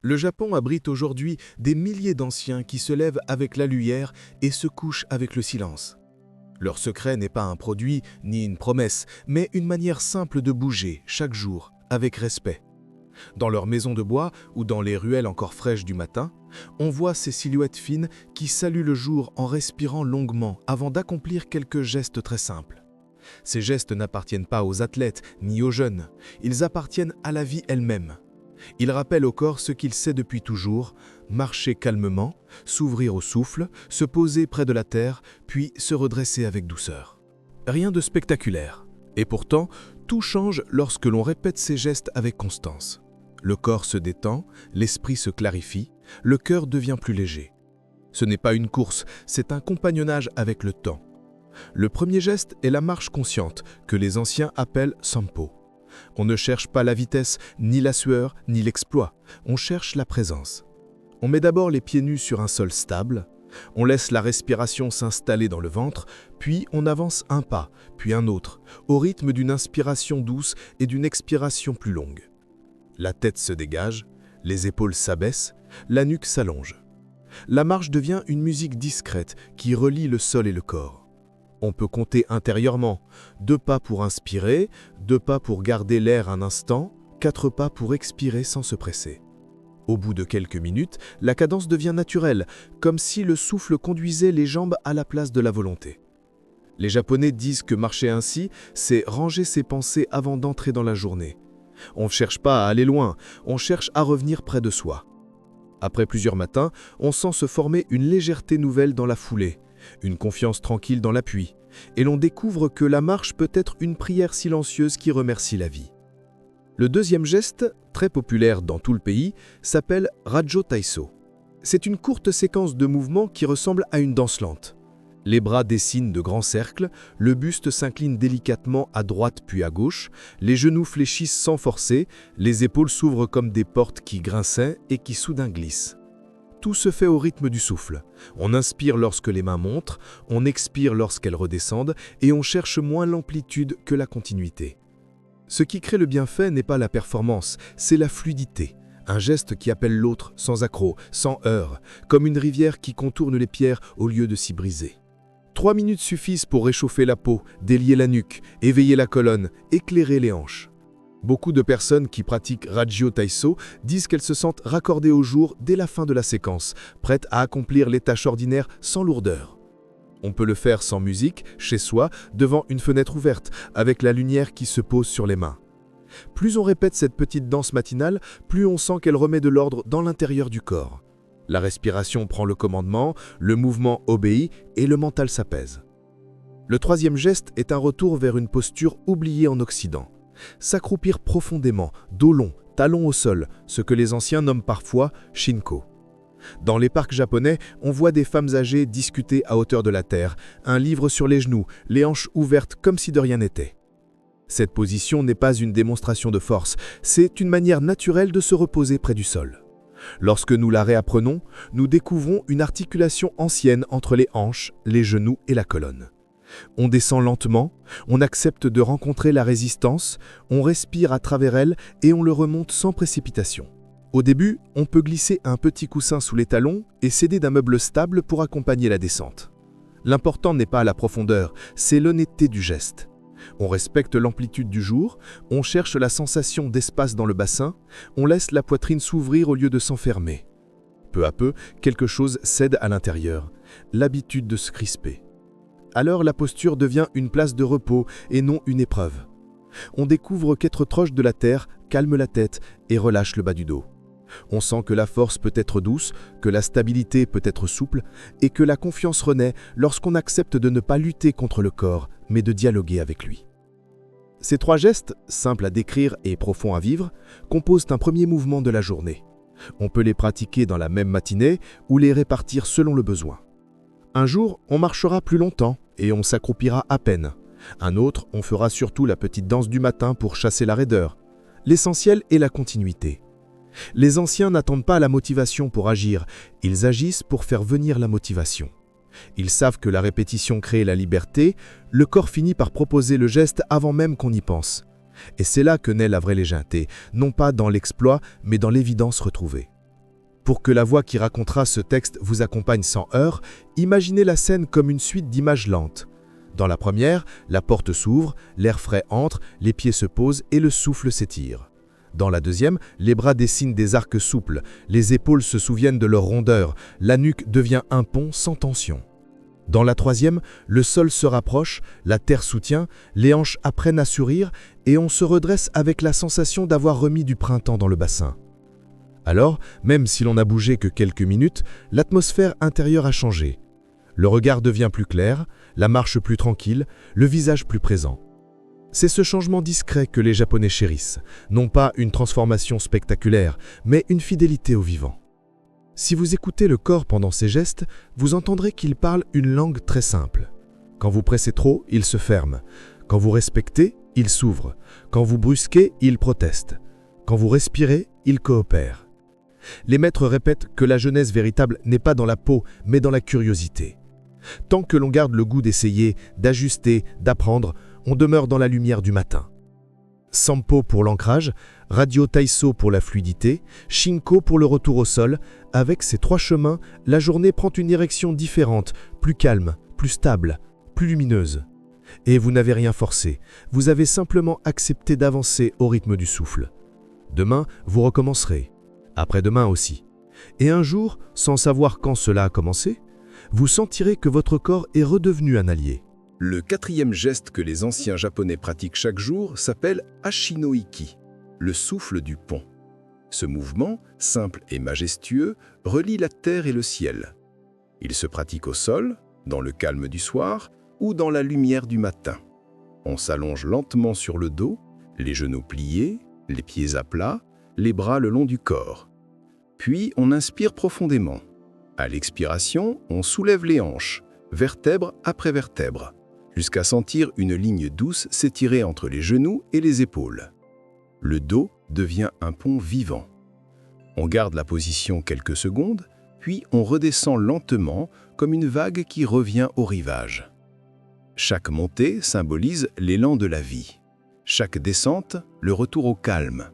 Le Japon abrite aujourd'hui des milliers d'anciens qui se lèvent avec la lumière et se couchent avec le silence. Leur secret n'est pas un produit ni une promesse, mais une manière simple de bouger chaque jour avec respect. Dans leurs maisons de bois ou dans les ruelles encore fraîches du matin, on voit ces silhouettes fines qui saluent le jour en respirant longuement avant d'accomplir quelques gestes très simples. Ces gestes n'appartiennent pas aux athlètes ni aux jeunes, ils appartiennent à la vie elle-même. Ils rappellent au corps ce qu'il sait depuis toujours, marcher calmement, s'ouvrir au souffle, se poser près de la terre, puis se redresser avec douceur. Rien de spectaculaire. Et pourtant, tout change lorsque l'on répète ces gestes avec constance. Le corps se détend, l'esprit se clarifie, le cœur devient plus léger. Ce n'est pas une course, c'est un compagnonnage avec le temps. Le premier geste est la marche consciente, que les anciens appellent sampo. On ne cherche pas la vitesse, ni la sueur, ni l'exploit. On cherche la présence. On met d'abord les pieds nus sur un sol stable. On laisse la respiration s'installer dans le ventre, puis on avance un pas, puis un autre, au rythme d'une inspiration douce et d'une expiration plus longue. La tête se dégage, les épaules s'abaissent, la nuque s'allonge. La marche devient une musique discrète qui relie le sol et le corps. On peut compter intérieurement, 2 pas pour inspirer, 2 pas pour garder l'air un instant, 4 pas pour expirer sans se presser. Au bout de quelques minutes, la cadence devient naturelle, comme si le souffle conduisait les jambes à la place de la volonté. Les Japonais disent que marcher ainsi, c'est ranger ses pensées avant d'entrer dans la journée. On ne cherche pas à aller loin, on cherche à revenir près de soi. Après plusieurs matins, on sent se former une légèreté nouvelle dans la foulée, une confiance tranquille dans l'appui, et l'on découvre que la marche peut être une prière silencieuse qui remercie la vie. Le deuxième geste, très populaire dans tout le pays, s'appelle Rajo Taiso. C'est une courte séquence de mouvements qui ressemble à une danse lente. Les bras dessinent de grands cercles, le buste s'incline délicatement à droite puis à gauche, les genoux fléchissent sans forcer, les épaules s'ouvrent comme des portes qui grinçaient et qui soudain glissent. Tout se fait au rythme du souffle. On inspire lorsque les mains montent, on expire lorsqu'elles redescendent et on cherche moins l'amplitude que la continuité. Ce qui crée le bienfait n'est pas la performance, c'est la fluidité. Un geste qui appelle l'autre sans accroc, sans heurts, comme une rivière qui contourne les pierres au lieu de s'y briser. 3 minutes suffisent pour réchauffer la peau, délier la nuque, éveiller la colonne, éclairer les hanches. Beaucoup de personnes qui pratiquent Rajo Taiso disent qu'elles se sentent raccordées au jour dès la fin de la séquence, prêtes à accomplir les tâches ordinaires sans lourdeur. On peut le faire sans musique, chez soi, devant une fenêtre ouverte, avec la lumière qui se pose sur les mains. Plus on répète cette petite danse matinale, plus on sent qu'elle remet de l'ordre dans l'intérieur du corps. La respiration prend le commandement, le mouvement obéit et le mental s'apaise. Le troisième geste est un retour vers une posture oubliée en Occident. S'accroupir profondément, dos long, talons au sol, ce que les anciens nomment parfois Shinko. Dans les parcs japonais, on voit des femmes âgées discuter à hauteur de la terre, un livre sur les genoux, les hanches ouvertes comme si de rien n'était. Cette position n'est pas une démonstration de force, c'est une manière naturelle de se reposer près du sol. Lorsque nous la réapprenons, nous découvrons une articulation ancienne entre les hanches, les genoux et la colonne. On descend lentement, on accepte de rencontrer la résistance, on respire à travers elle et on le remonte sans précipitation. Au début, on peut glisser un petit coussin sous les talons et s'aider d'un meuble stable pour accompagner la descente. L'important n'est pas la profondeur, c'est l'honnêteté du geste. On respecte l'amplitude du jour, on cherche la sensation d'espace dans le bassin, on laisse la poitrine s'ouvrir au lieu de s'enfermer. Peu à peu, quelque chose cède à l'intérieur, l'habitude de se crisper. Alors la posture devient une place de repos et non une épreuve. On découvre qu'être proche de la terre calme la tête et relâche le bas du dos. On sent que la force peut être douce, que la stabilité peut être souple et que la confiance renaît lorsqu'on accepte de ne pas lutter contre le corps, mais de dialoguer avec lui. Ces 3 gestes, simples à décrire et profonds à vivre, composent un premier mouvement de la journée. On peut les pratiquer dans la même matinée ou les répartir selon le besoin. Un jour, on marchera plus longtemps et on s'accroupira à peine. Un autre, on fera surtout la petite danse du matin pour chasser la raideur. L'essentiel est la continuité. Les anciens n'attendent pas la motivation pour agir, ils agissent pour faire venir la motivation. Ils savent que la répétition crée la liberté, le corps finit par proposer le geste avant même qu'on y pense. Et c'est là que naît la vraie légèreté, non pas dans l'exploit, mais dans l'évidence retrouvée. Pour que la voix qui racontera ce texte vous accompagne sans heurts, imaginez la scène comme une suite d'images lentes. Dans la première, la porte s'ouvre, l'air frais entre, les pieds se posent et le souffle s'étire. Dans la deuxième, les bras dessinent des arcs souples, les épaules se souviennent de leur rondeur, la nuque devient un pont sans tension. Dans la troisième, le sol se rapproche, la terre soutient, les hanches apprennent à sourire et on se redresse avec la sensation d'avoir remis du printemps dans le bassin. Alors, même si l'on n'a bougé que quelques minutes, l'atmosphère intérieure a changé. Le regard devient plus clair, la marche plus tranquille, le visage plus présent. C'est ce changement discret que les Japonais chérissent, non pas une transformation spectaculaire, mais une fidélité au vivant. Si vous écoutez le corps pendant ces gestes, vous entendrez qu'il parle une langue très simple. Quand vous pressez trop, il se ferme. Quand vous respectez, il s'ouvre. Quand vous brusquez, il proteste. Quand vous respirez, il coopère. Les maîtres répètent que la jeunesse véritable n'est pas dans la peau, mais dans la curiosité. Tant que l'on garde le goût d'essayer, d'ajuster, d'apprendre, on demeure dans la lumière du matin. Sampo pour l'ancrage, Radio Taiso pour la fluidité, Shinko pour le retour au sol. Avec ces trois chemins, la journée prend une direction différente, plus calme, plus stable, plus lumineuse. Et vous n'avez rien forcé, vous avez simplement accepté d'avancer au rythme du souffle. Demain, vous recommencerez. Après-demain aussi. Et un jour, sans savoir quand cela a commencé, vous sentirez que votre corps est redevenu un allié. Le quatrième geste que les anciens japonais pratiquent chaque jour s'appelle Hashino-Iki, le souffle du pont. Ce mouvement, simple et majestueux, relie la terre et le ciel. Il se pratique au sol, dans le calme du soir ou dans la lumière du matin. On s'allonge lentement sur le dos, les genoux pliés, les pieds à plat, les bras le long du corps. Puis on inspire profondément. À l'expiration, on soulève les hanches, vertèbre après vertèbre, jusqu'à sentir une ligne douce s'étirer entre les genoux et les épaules. Le dos devient un pont vivant. On garde la position quelques secondes, puis on redescend lentement comme une vague qui revient au rivage. Chaque montée symbolise l'élan de la vie. Chaque descente, le retour au calme.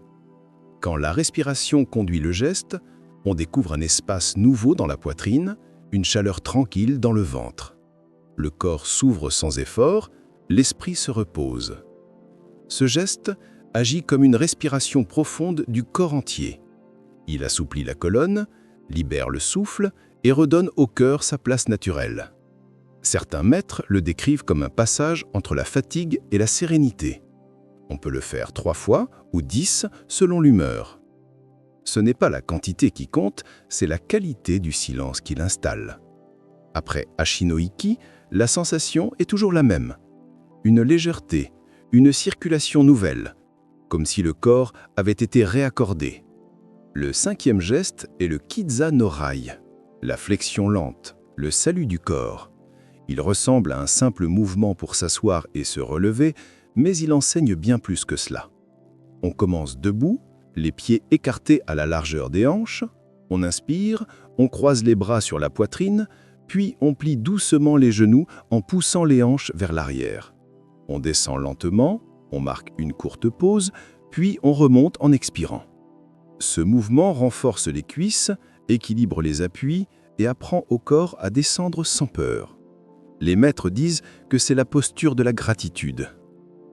Quand la respiration conduit le geste, on découvre un espace nouveau dans la poitrine, une chaleur tranquille dans le ventre. Le corps s'ouvre sans effort, l'esprit se repose. Ce geste agit comme une respiration profonde du corps entier. Il assouplit la colonne, libère le souffle et redonne au cœur sa place naturelle. Certains maîtres le décrivent comme un passage entre la fatigue et la sérénité. On peut le faire 3 fois ou 10 selon l'humeur. Ce n'est pas la quantité qui compte, c'est la qualité du silence qui l'installe. Après Hashino-Iki, la sensation est toujours la même. Une légèreté, une circulation nouvelle, comme si le corps avait été réaccordé. Le 5e geste est le Kiza no Rai, la flexion lente, le salut du corps. Il ressemble à un simple mouvement pour s'asseoir et se relever, mais il enseigne bien plus que cela. On commence debout, les pieds écartés à la largeur des hanches, on inspire, on croise les bras sur la poitrine, puis on plie doucement les genoux en poussant les hanches vers l'arrière. On descend lentement, on marque une courte pause, puis on remonte en expirant. Ce mouvement renforce les cuisses, équilibre les appuis et apprend au corps à descendre sans peur. Les maîtres disent que c'est la posture de la gratitude.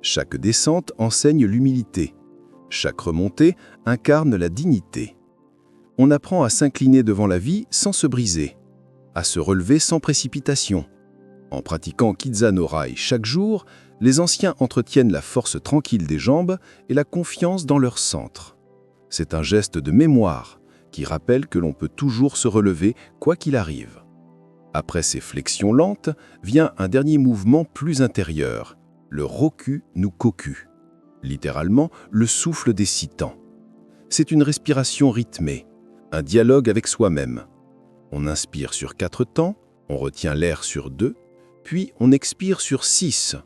Chaque descente enseigne l'humilité. Chaque remontée incarne la dignité. On apprend à s'incliner devant la vie sans se briser, à se relever sans précipitation. En pratiquant Kiza no Rai chaque jour, les anciens entretiennent la force tranquille des jambes et la confiance dans leur centre. C'est un geste de mémoire qui rappelle que l'on peut toujours se relever quoi qu'il arrive. Après ces flexions lentes, vient un dernier mouvement plus intérieur, le Roku no Koku, littéralement le souffle des 6 temps. C'est une respiration rythmée, un dialogue avec soi-même. On inspire sur 4 temps, on retient l'air sur 2, puis on expire sur 6.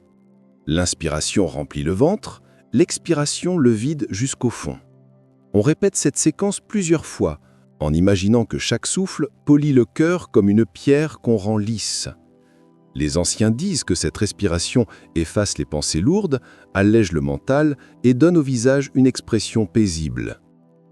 L'inspiration remplit le ventre, l'expiration le vide jusqu'au fond. On répète cette séquence plusieurs fois, en imaginant que chaque souffle polit le cœur comme une pierre qu'on rend lisse. Les anciens disent que cette respiration efface les pensées lourdes, allège le mental et donne au visage une expression paisible.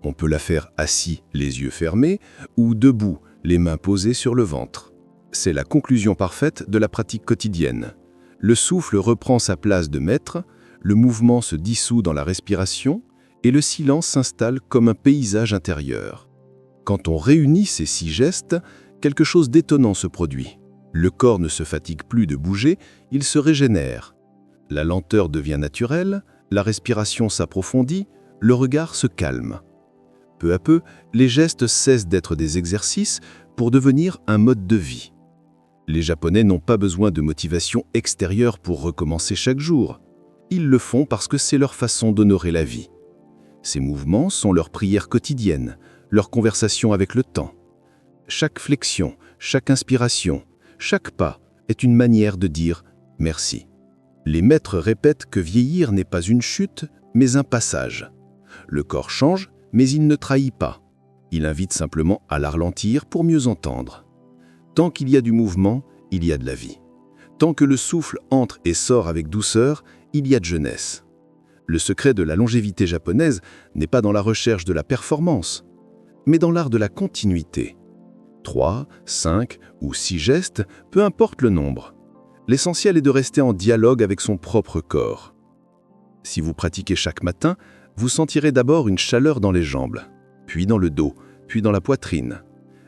On peut la faire assis, les yeux fermés, ou debout, les mains posées sur le ventre. C'est la conclusion parfaite de la pratique quotidienne. Le souffle reprend sa place de maître, le mouvement se dissout dans la respiration et le silence s'installe comme un paysage intérieur. Quand on réunit ces 6 gestes, quelque chose d'étonnant se produit. Le corps ne se fatigue plus de bouger, il se régénère. La lenteur devient naturelle, la respiration s'approfondit, le regard se calme. Peu à peu, les gestes cessent d'être des exercices pour devenir un mode de vie. Les Japonais n'ont pas besoin de motivation extérieure pour recommencer chaque jour. Ils le font parce que c'est leur façon d'honorer la vie. Ces mouvements sont leur prière quotidienne, leur conversation avec le temps. Chaque flexion, chaque inspiration, chaque pas est une manière de dire « merci ». Les maîtres répètent que vieillir n'est pas une chute, mais un passage. Le corps change, mais il ne trahit pas. Il invite simplement à la ralentir pour mieux entendre. Tant qu'il y a du mouvement, il y a de la vie. Tant que le souffle entre et sort avec douceur, il y a de jeunesse. Le secret de la longévité japonaise n'est pas dans la recherche de la performance, mais dans l'art de la continuité. 3, 5 ou 6 gestes, peu importe le nombre. L'essentiel est de rester en dialogue avec son propre corps. Si vous pratiquez chaque matin, vous sentirez d'abord une chaleur dans les jambes, puis dans le dos, puis dans la poitrine.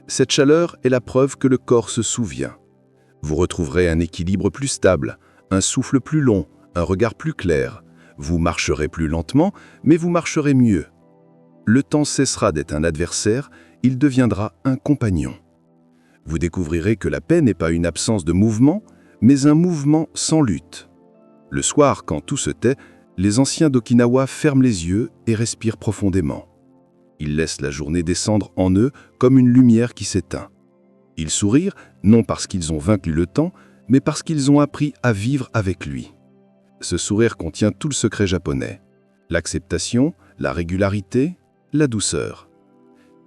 Cette chaleur est la preuve que le corps se souvient. Vous retrouverez un équilibre plus stable, un souffle plus long, un regard plus clair. Vous marcherez plus lentement, mais vous marcherez mieux. Le temps cessera d'être un adversaire, il deviendra un compagnon. Vous découvrirez que la paix n'est pas une absence de mouvement, mais un mouvement sans lutte. Le soir, quand tout se tait, les anciens d'Okinawa ferment les yeux et respirent profondément. Ils laissent la journée descendre en eux comme une lumière qui s'éteint. Ils sourirent, non parce qu'ils ont vaincu le temps, mais parce qu'ils ont appris à vivre avec lui. Ce sourire contient tout le secret japonais. L'acceptation, la régularité, la douceur.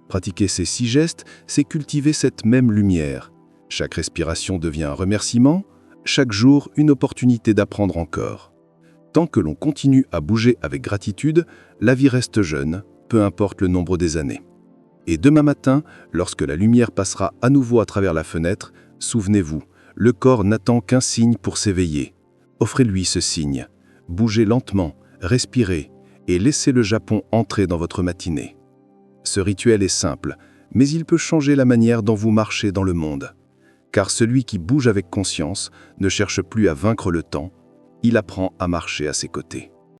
Pratiquer ces 6 gestes, c'est cultiver cette même lumière. Chaque respiration devient un remerciement, chaque jour une opportunité d'apprendre encore. Tant que l'on continue à bouger avec gratitude, la vie reste jeune, peu importe le nombre des années. Et demain matin, lorsque la lumière passera à nouveau à travers la fenêtre, souvenez-vous, le corps n'attend qu'un signe pour s'éveiller. Offrez-lui ce signe. Bougez lentement, respirez et laissez le Japon entrer dans votre matinée. Ce rituel est simple, mais il peut changer la manière dont vous marchez dans le monde. Car celui qui bouge avec conscience ne cherche plus à vaincre le temps, il apprend à marcher à ses côtés.